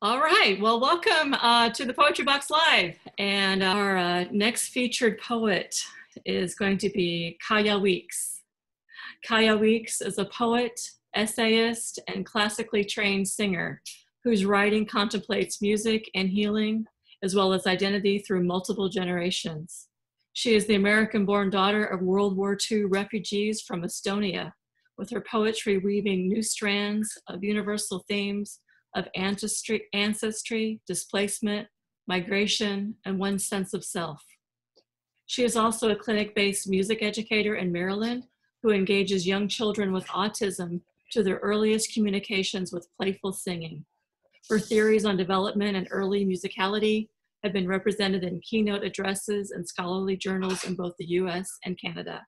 All right, well, welcome to the Poetry Box Live. And our next featured poet is going to be Kaja Weeks. Kaja Weeks is a poet, essayist, and classically trained singer whose writing contemplates music and healing, as well as identity through multiple generations. She is the American-born daughter of World War II refugees from Estonia, with her poetry weaving new strands of universal themes of ancestry, displacement, migration, and one's sense of self. She is also a clinic-based music educator in Maryland who engages young children with autism to their earliest communications with playful singing. Her theories on development and early musicality have been represented in keynote addresses and scholarly journals in both the US and Canada.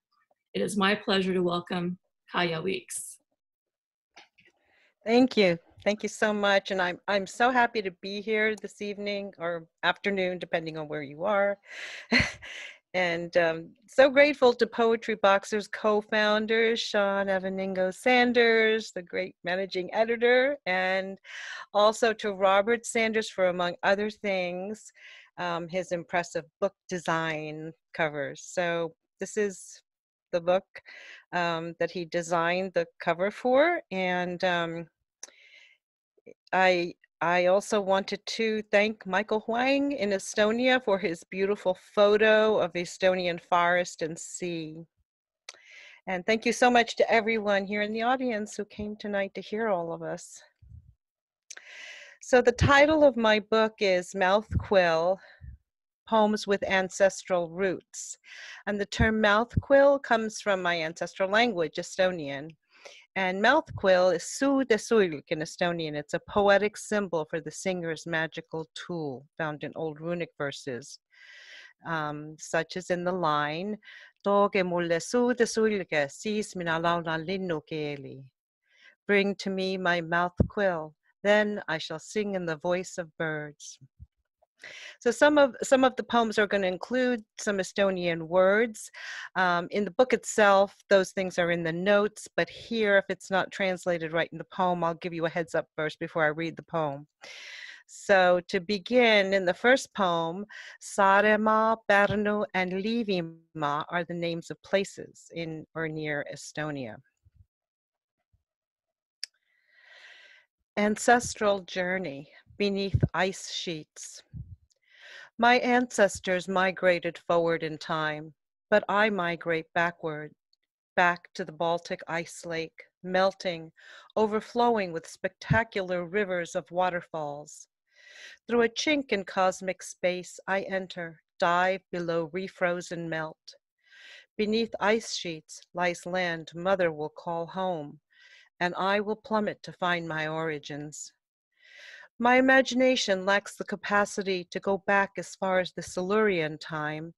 It is my pleasure to welcome Kaja Weeks. Thank you. Thank you so much. And I'm so happy to be here this evening or afternoon, depending on where you are. And so grateful to Poetry Boxer's co-founders, Shawn Aveningo Sanders, the great managing editor, and also to Robert Sanders for, among other things, his impressive book design covers. So this is the book that he designed the cover for. And I also wanted to thank Michael Huang in Estonia for his beautiful photo of the Estonian forest and sea. And thank you so much to everyone here in the audience who came tonight to hear all of us. So the title of my book is Mouth Quill, Poems with Ancestral Roots. And the term mouth quill comes from my ancestral language, Estonian. And mouth quill is suu de suilg in Estonian. It's a poetic symbol for the singer's magical tool found in old runic verses, such as in the line, tooge mulle suu de suilge, siis mina laulan linnukeeli. Bring to me my mouth quill, then I shall sing in the voice of birds. So some of the poems are going to include some Estonian words. In the book itself, those things are in the notes, but here, if it's not translated right in the poem, I'll give you a heads up first before I read the poem. So to begin, in the first poem, Saaremaa, Pärnu, and Liivimaa are the names of places in or near Estonia. Ancestral journey beneath ice sheets. My ancestors migrated forward in time, but I migrate backward, back to the Baltic ice lake, melting, overflowing with spectacular rivers of waterfalls. Through a chink in cosmic space, I enter, dive below refrozen melt. Beneath ice sheets lies land mother will call home, and I will plummet to find my origins. My imagination lacks the capacity to go back as far as the Silurian time,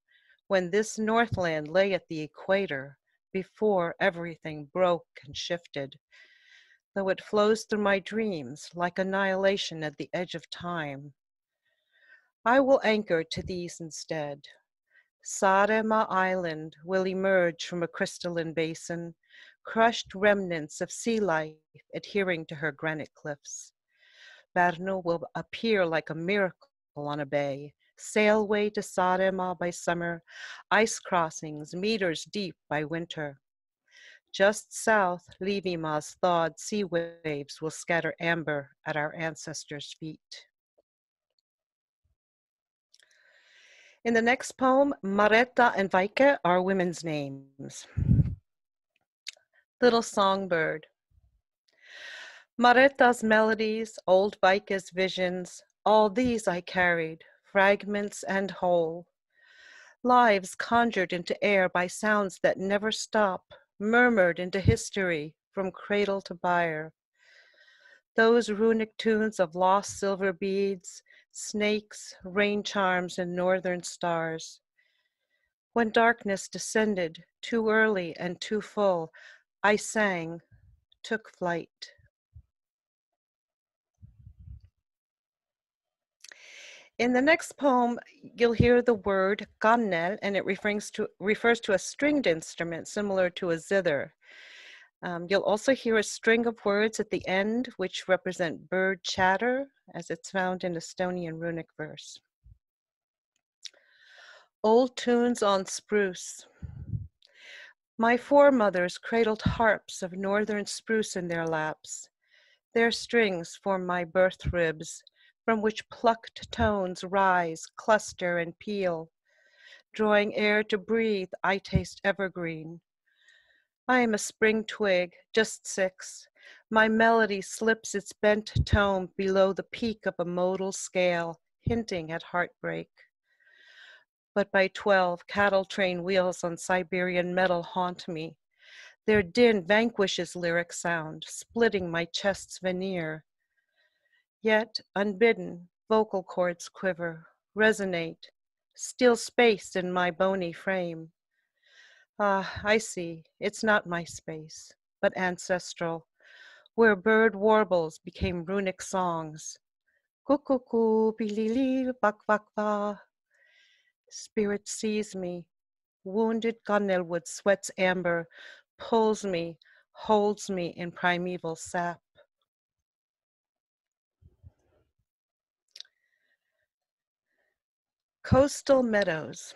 when this Northland lay at the equator, before everything broke and shifted, though it flows through my dreams like annihilation at the edge of time. I will anchor to these instead. Saaremaa Island will emerge from a crystalline basin, crushed remnants of sea life adhering to her granite cliffs. Pärnu will appear like a miracle on a bay, sailway to Saaremaa by summer, ice crossings meters deep by winter. Just south, Liivimaa's thawed sea waves will scatter amber at our ancestors' feet. In the next poem, Maretta and Vaike are women's names. Little songbird. Maretta's melodies, old Vaike's visions, all these I carried, fragments and whole. Lives conjured into air by sounds that never stop, murmured into history from cradle to byre. Those runic tunes of lost silver beads, snakes, rain charms, and northern stars. When darkness descended, too early and too full, I sang, took flight. In the next poem, you'll hear the word kannel, and it refers to a stringed instrument similar to a zither. You'll also hear a string of words at the end which represent bird chatter as it's found in Estonian runic verse. Old tunes on spruce. My foremothers cradled harps of northern spruce in their laps. Their strings form my birth ribs, from which plucked tones rise, cluster, and peal. Drawing air to breathe, I taste evergreen. I am a spring twig, just 6. My melody slips its bent tone below the peak of a modal scale, hinting at heartbreak. But by 12, cattle train wheels on Siberian metal haunt me. Their din vanquishes lyric sound, splitting my chest's veneer. Yet, unbidden, vocal cords quiver, resonate, steal space in my bony frame. Ah, I see, it's not my space, but ancestral, where bird warbles became runic songs. Kukuku, bilili, bakvakva. Spirit sees me, wounded gunnelwood sweats amber, pulls me, holds me in primeval sap. Coastal meadows.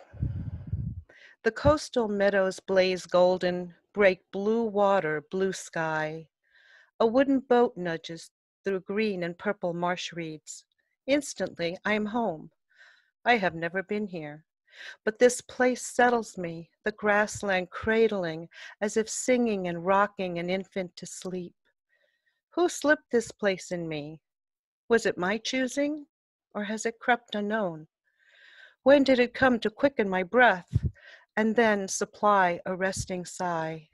The coastal meadows blaze golden, break blue water, blue sky. A wooden boat nudges through green and purple marsh reeds. Instantly, I am home. I have never been here. But this place settles me, the grassland cradling, as if singing and rocking an infant to sleep. Who slipped this place in me? Was it my choosing, or has it crept unknown? When did it come to quicken my breath, and then supply a resting sigh?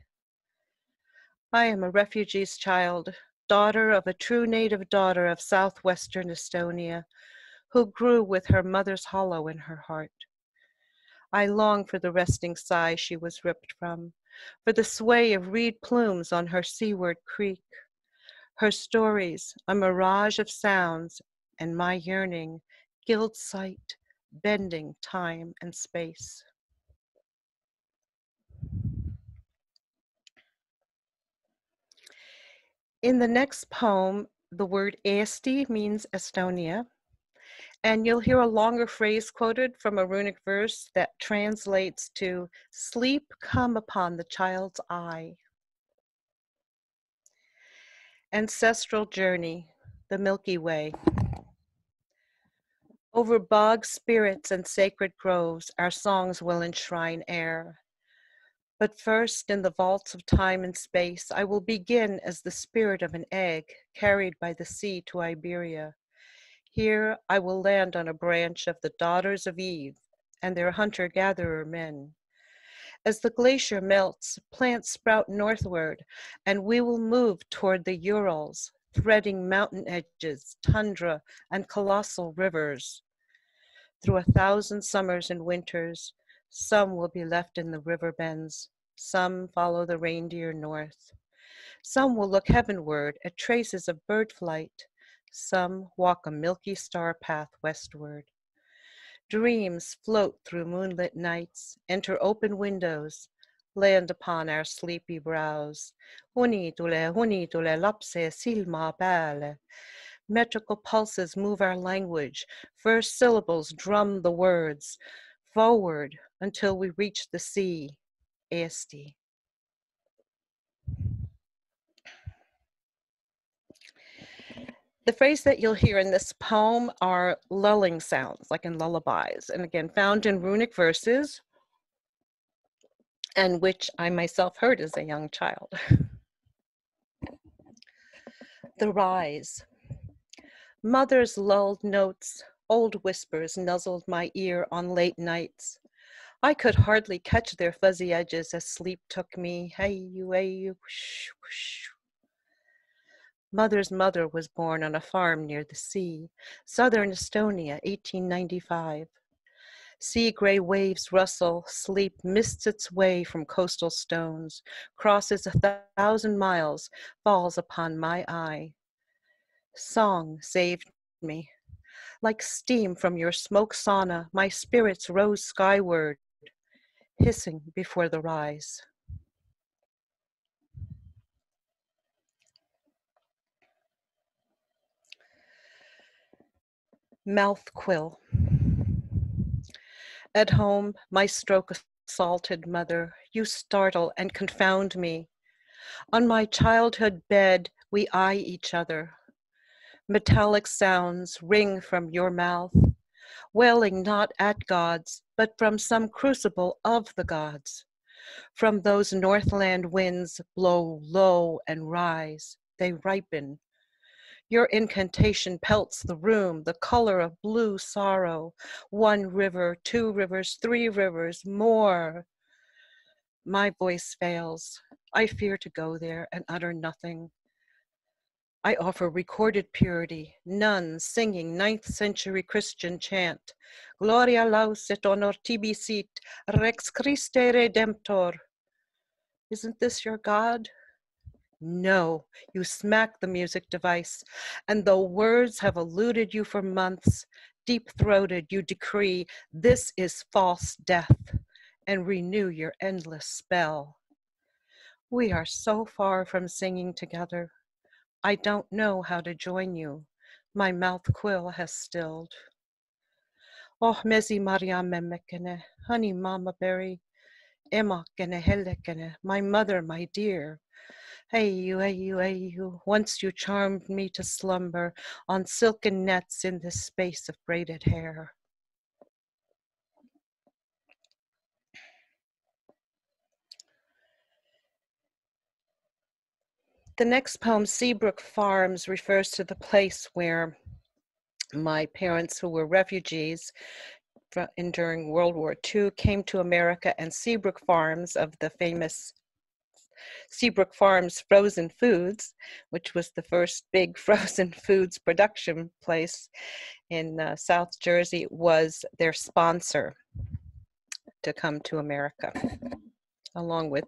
I am a refugee's child, daughter of a true native daughter of southwestern Estonia, who grew with her mother's hollow in her heart. I long for the resting sigh she was ripped from, for the sway of reed plumes on her seaward creek. Her stories, a mirage of sounds, and my yearning, gild sight, bending time and space. In the next poem, the word Eesti means Estonia, and you'll hear a longer phrase quoted from a runic verse that translates to sleep come upon the child's eye. Ancestral journey, the Milky Way. Over bog spirits and sacred groves, our songs will enshrine air. But first, in the vaults of time and space, I will begin as the spirit of an egg carried by the sea to Iberia. Here I will land on a branch of the daughters of Eve and their hunter-gatherer men. As the glacier melts, plants sprout northward, and we will move toward the Urals, threading mountain edges, tundra, and colossal rivers. Through 1,000 summers and winters, some will be left in the river bends, some follow the reindeer north. Some will look heavenward at traces of bird flight, some walk a milky star path westward. Dreams float through moonlit nights, enter open windows, land upon our sleepy brows. Huni tule lapse silma peale. Metrical pulses move our language. First syllables drum the words. Forward until we reach the sea. Eesti. The phrase that you'll hear in this poem are lulling sounds, like in lullabies, and again, found in runic verses, and which I myself heard as a young child. The rise. Mother's lulled notes, old whispers nuzzled my ear on late nights. I could hardly catch their fuzzy edges as sleep took me. Hey, whoosh, whoosh. Mother's mother was born on a farm near the sea, southern Estonia, 1895. Sea gray waves rustle, sleep mists its way from coastal stones, crosses 1,000 miles, falls upon my eye. Song saved me. Like steam from your smoke sauna, my spirits rose skyward, hissing before the rise. Mouth quill. At home, my stroke-assaulted mother, you startle and confound me. On my childhood bed, we eye each other. Metallic sounds ring from your mouth, wailing not at gods, but from some crucible of the gods. From those northland winds blow low and rise, they ripen. Your incantation pelts the room, the color of blue sorrow. 1 river, 2 rivers, 3 rivers, more. My voice fails. I fear to go there and utter nothing. I offer recorded purity, nuns singing 9th century Christian chant. Gloria laus et honor tibi sit, Rex Christe Redemptor. Isn't this your God? No, you smack the music device, and though words have eluded you for months, deep-throated you decree, this is false death, and renew your endless spell. We are so far from singing together. I don't know how to join you. My mouth quill has stilled. Oh, mezi Maria memekene, honey mama berry, Emma kene helekene, my mother, my dear. Hey you, once you charmed me to slumber on silken nets in this space of braided hair. The next poem, Seabrook Farms, refers to the place where my parents, who were refugees during World War II, came to America, and Seabrook Farms, of the famous Seabrook Farms Frozen Foods, which was the first big frozen foods production place in South Jersey, was their sponsor to come to America, along with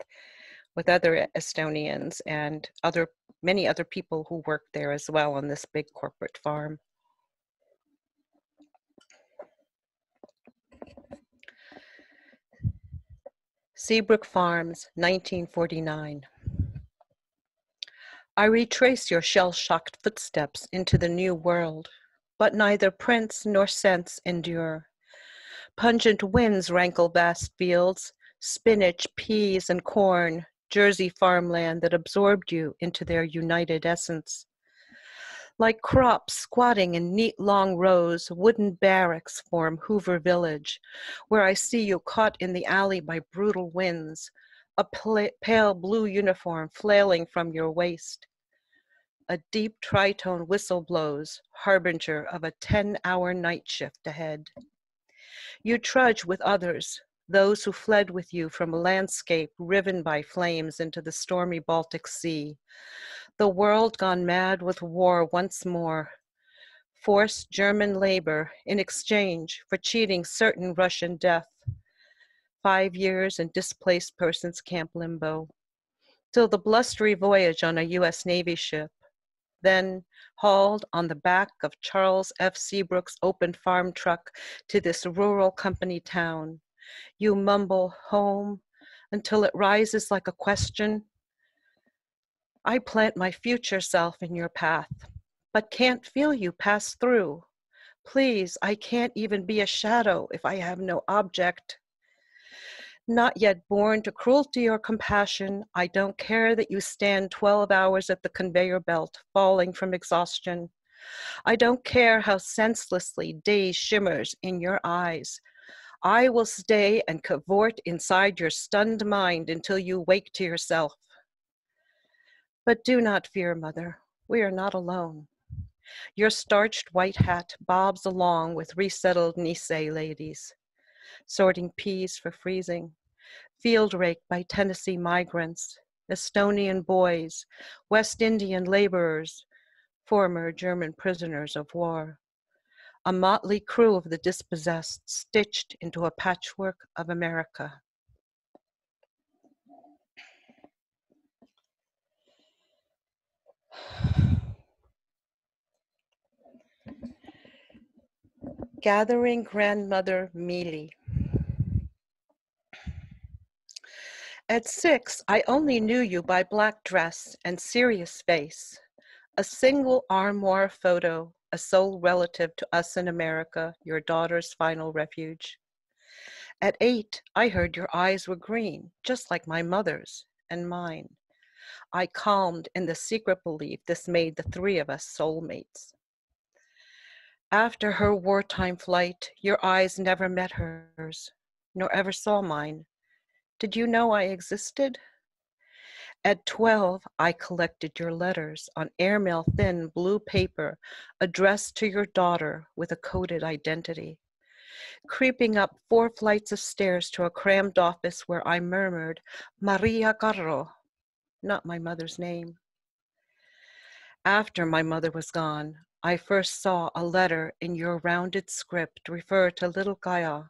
other Estonians and many other people who worked there as well on this big corporate farm. Seabrook Farms, 1949. I retrace your shell-shocked footsteps into the new world, but neither prints nor scents endure. Pungent winds rankle vast fields, spinach, peas, and corn, Jersey farmland that absorbed you into their united essence. Like crops squatting in neat long rows, wooden barracks form Hoover Village, where I see you caught in the alley by brutal winds, a pale blue uniform flailing from your waist. A deep tritone whistle blows, harbinger of a 10-hour night shift ahead. You trudge with others, those who fled with you from a landscape riven by flames into the stormy Baltic Sea. The world gone mad with war once more. Forced German labor in exchange for cheating certain Russian death. 5 years in displaced persons camp limbo. Till the blustery voyage on a US Navy ship. Then hauled on the back of Charles F. Seabrook's open farm truck to this rural company town. You mumble home until it rises like a question. I plant my future self in your path, but can't feel you pass through. Please, I can't even be a shadow if I have no object. Not yet born to cruelty or compassion, I don't care that you stand 12 hours at the conveyor belt, falling from exhaustion. I don't care how senselessly day shimmers in your eyes. I will stay and cavort inside your stunned mind until you wake to yourself. But do not fear, Mother. We are not alone. Your starched white hat bobs along with resettled Nisei ladies, sorting peas for freezing, field raked by Tennessee migrants, Estonian boys, West Indian laborers, former German prisoners of war. A motley crew of the dispossessed stitched into a patchwork of America. Gathering Grandmother Mealy. At 6, I only knew you by black dress and serious face, a single armoire photo, a sole relative to us in America, your daughter's final refuge. At 8, I heard your eyes were green, just like my mother's and mine. I calmed in the secret belief this made the three of us soulmates. After her wartime flight, your eyes never met hers, nor ever saw mine. Did you know I existed? At 12, I collected your letters on airmail thin blue paper addressed to your daughter with a coded identity. Creeping up 4 flights of stairs to a crammed office where I murmured, Maria Carro, not my mother's name. After my mother was gone, I first saw a letter in your rounded script refer to little Kaja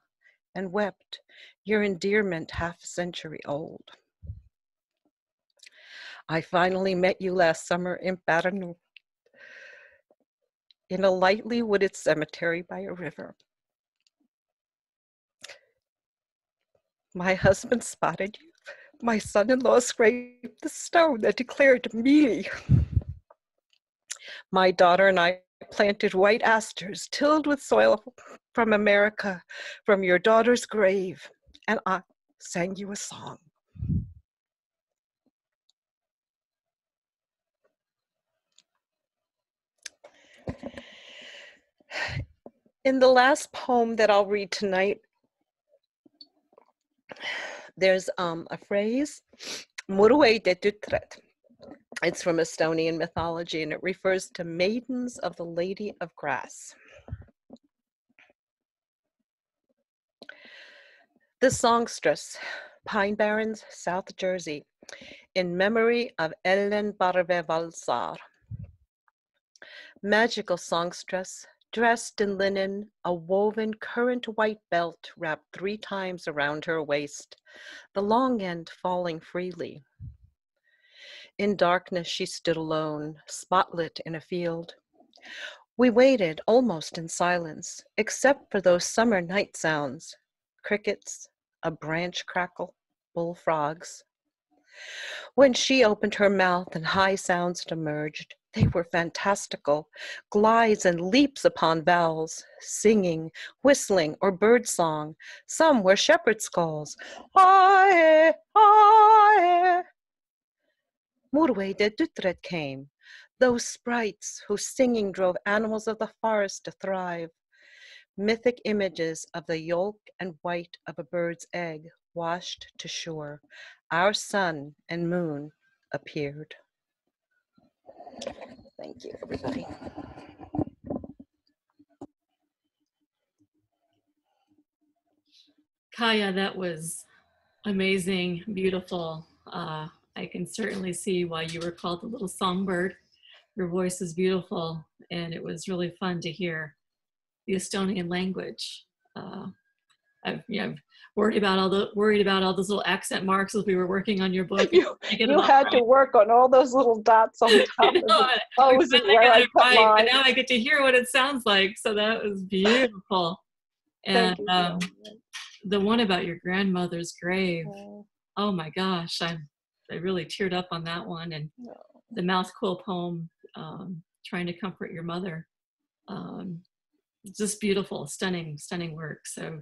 and wept, your endearment half a century old. I finally met you last summer in Baranu, in a lightly wooded cemetery by a river. My husband spotted you. My son-in-law scraped the stone that declared me. My daughter and I planted white asters tilled with soil from America, from your daughter's grave, and I sang you a song. In the last poem that I'll read tonight, there's a phrase, Murue de Dutret. It's from Estonian mythology, and it refers to maidens of the Lady of Grass. The Songstress, Pine Barrens, South Jersey, in memory of Ellen Barve Valsar. Magical songstress, dressed in linen, a woven currant white belt wrapped 3 times around her waist, the long end falling freely. In darkness she stood alone, spotlit in a field. We waited almost in silence, except for those summer night sounds, crickets, a branch crackle, bullfrogs. When she opened her mouth and high sounds emerged, they were fantastical, glides and leaps upon vowels, singing, whistling, or birdsong. Some were shepherd's calls. Ae, ae. Murue de Dutret came, those sprites whose singing drove animals of the forest to thrive. Mythic images of the yolk and white of a bird's egg washed to shore. Our sun and moon appeared. Thank you, everybody. Kaja, that was amazing, beautiful. I can certainly see why you were called the little songbird. Your voice is beautiful, and it was really fun to hear the Estonian language. I've worried about all those little accent marks as we were working on your book. You had to work on all those little dots on top of the O's and where I put lines. But now I get to hear what it sounds like, so that was beautiful. And the one about your grandmother's grave, oh my gosh, I really teared up on that one. And the Mouth Quill poem, trying to comfort your mother, just beautiful, stunning work. So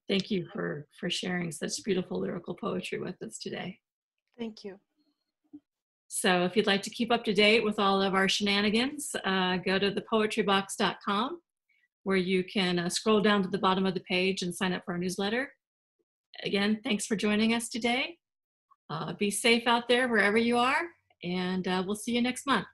thank you for sharing such beautiful lyrical poetry with us today. Thank you. So if you'd like to keep up to date with all of our shenanigans, go to thepoetrybox.com, where you can scroll down to the bottom of the page and sign up for our newsletter. Again, thanks for joining us today. Be safe out there wherever you are, and we'll see you next month.